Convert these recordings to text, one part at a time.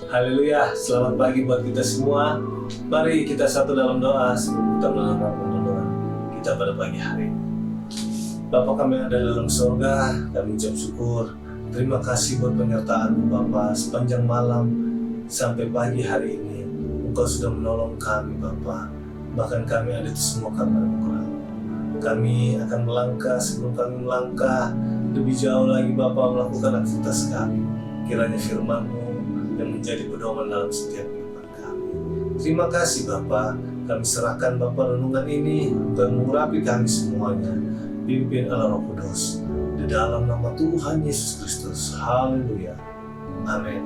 Haleluya, selamat pagi buat kita semua. Mari kita satu dalam doa sebelum kita melakukan doa kita pada pagi hari ini. Bapa kami yang ada dalam surga, kami ucap syukur. Terima kasih buat penyertaan Bapa sepanjang malam sampai pagi hari ini. Engkau sudah menolong kami Bapa. Bahkan kami ada itu semua karena Engkau. Kami akan melangkah sebelum kami melangkah lebih jauh lagi Bapa melakukan aktivitas kami. Kiranya firman-Mu yang menjadi pedoman dalam setiap kehidupan kami. Terima kasih Bapa, kami serahkan Bapa renungan ini dan mengurapi kami semuanya. Pimpin Allah Roh Kudus di dalam nama Tuhan Yesus Kristus. Haleluya. Amin.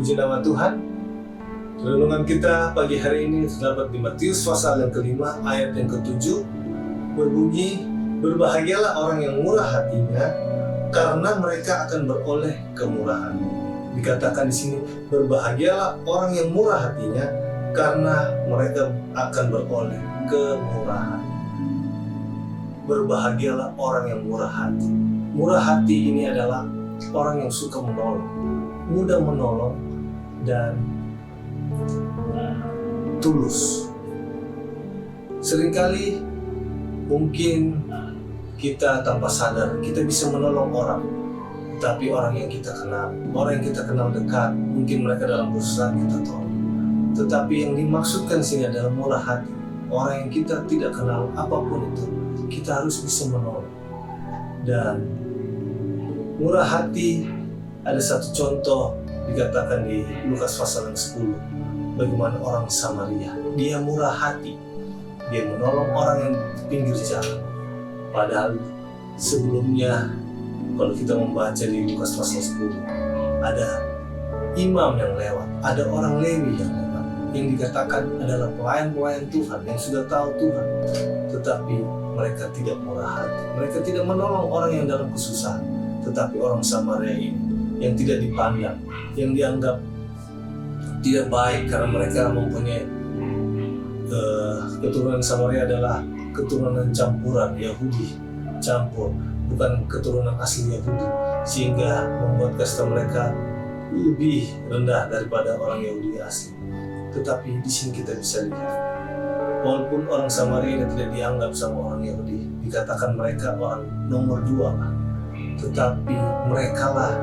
Puji nama Tuhan. Renungan kita pagi hari ini terdapat di Matius pasal yang kelima ayat yang ke-7 berbunyi, berbahagialah orang yang murah hatinya karena mereka akan beroleh kemurahan. Dikatakan di sini, berbahagialah orang yang murah hatinya karena mereka akan beroleh kemurahan. Berbahagialah orang yang murah hati. Murah hati ini adalah orang yang suka menolong, mudah menolong, dan tulus. Seringkali mungkin kita tanpa sadar kita bisa menolong orang. Tapi orang yang kita kenal dekat, mungkin mereka dalam kesusahan kita tolong. Tetapi yang dimaksudkan sini adalah murah hati. Orang yang kita tidak kenal apapun itu, kita harus bisa menolong. Dan murah hati, ada satu contoh dikatakan di Lukas pasal yang 10. Bagaimana orang Samaria, dia murah hati. Dia menolong orang yang di pinggir jalan. Padahal sebelumnya, kalau kita membaca di Lukas pasal 10, ada imam yang lewat, ada orang Lewi yang lewat, yang dikatakan adalah pelayan-pelayan Tuhan yang sudah tahu Tuhan, tetapi mereka tidak murah hati. Mereka tidak menolong orang yang dalam kesusahan, tetapi orang Samaria ini yang tidak dipandang, yang dianggap tidak baik karena mereka mempunyai keturunan Samaria adalah keturunan campuran Yahudi, campur, bukan keturunan asli Yahudi, sehingga membuat kasta mereka lebih rendah daripada orang Yahudi asli. Tetapi di sini kita bisa lihat, walaupun orang Samaria tidak dianggap sama orang Yahudi, dikatakan mereka orang nomor 2 lah, tetapi merekalah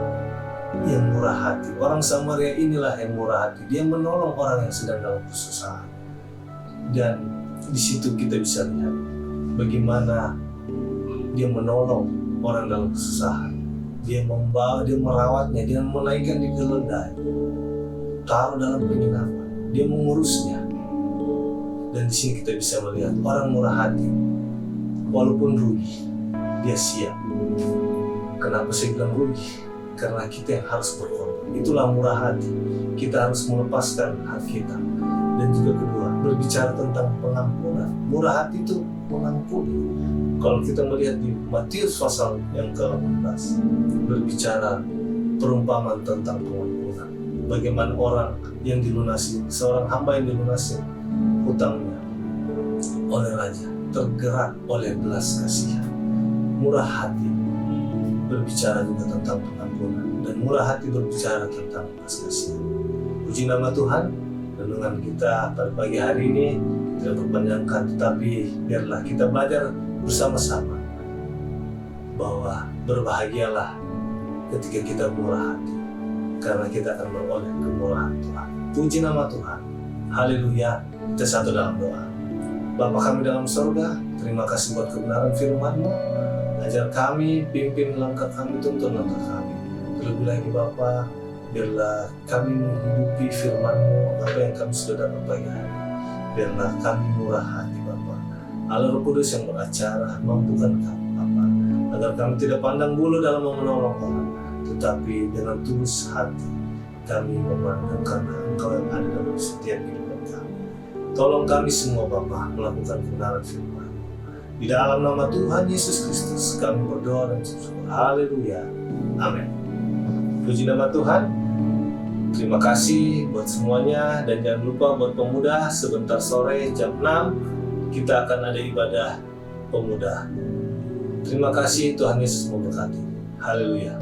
yang murah hati. Orang Samaria inilah yang murah hati. Dia menolong orang yang sedang dalam kesusahan. Dan di situ kita bisa lihat bagaimana dia menolong orang dalam kesusahan. Dia membawa, dia merawatnya, dia menaikkan di keledai, taruh dalam penginapan, dia mengurusnya. Dan di sini kita bisa melihat orang murah hati, walaupun rugi, dia siap. Kenapa saya bilang rugi? Karena kita yang harus berkorban. Itulah murah hati. Kita harus melepaskan hak kita. Dan juga kedua, berbicara tentang pengampunan. Murah hati itu mengampuni. Kalau kita melihat di Matius pasal yang ke-18, berbicara perumpamaan tentang pengampunan. Bagaimana orang yang dilunasi, seorang hamba yang dilunasi hutangnya oleh raja, tergerak oleh belas kasihan. Murah hati berbicara juga tentang pengampunan, dan murah hati berbicara tentang belas kasihan. Puji nama Tuhan. Renungan kita pada pagi hari ini tidak berpanjangkan, tetapi biarlah kita belajar bersama-sama bahwa berbahagialah ketika kita murah hati, karena kita akan beroleh kemurahan Tuhan. Puji nama Tuhan. Haleluya. Kita satu dalam doa. Bapa kami dalam surga, terima kasih buat kebenaran firman-Mu. Ajar kami, pimpin langkah kami, tuntun langkah kami. Terlebih lagi Bapa, biarlah kami menghidupi firman-Mu apa yang kami sudah dapat pagi hari. Biarlah kami murah hati Bapa. Allah Roh Kudus yang beracara, mampukan kami Bapa, agar kami tidak pandang bulu dalam menolong orang, tetapi dengan tulus hati kami memandang karena Engkau yang ada dalam setiap kehidupan kami. Tolong kami semua Bapa melakukan kebenaran firman. Di dalam nama Tuhan Yesus Kristus kami berdoa dan bersyukur. Haleluya. Amin. Puji nama Tuhan. Terima kasih buat semuanya, dan jangan lupa buat pemuda, sebentar sore jam 6 kita akan ada ibadah pemuda. Terima kasih, Tuhan Yesus memberkati. Haleluya.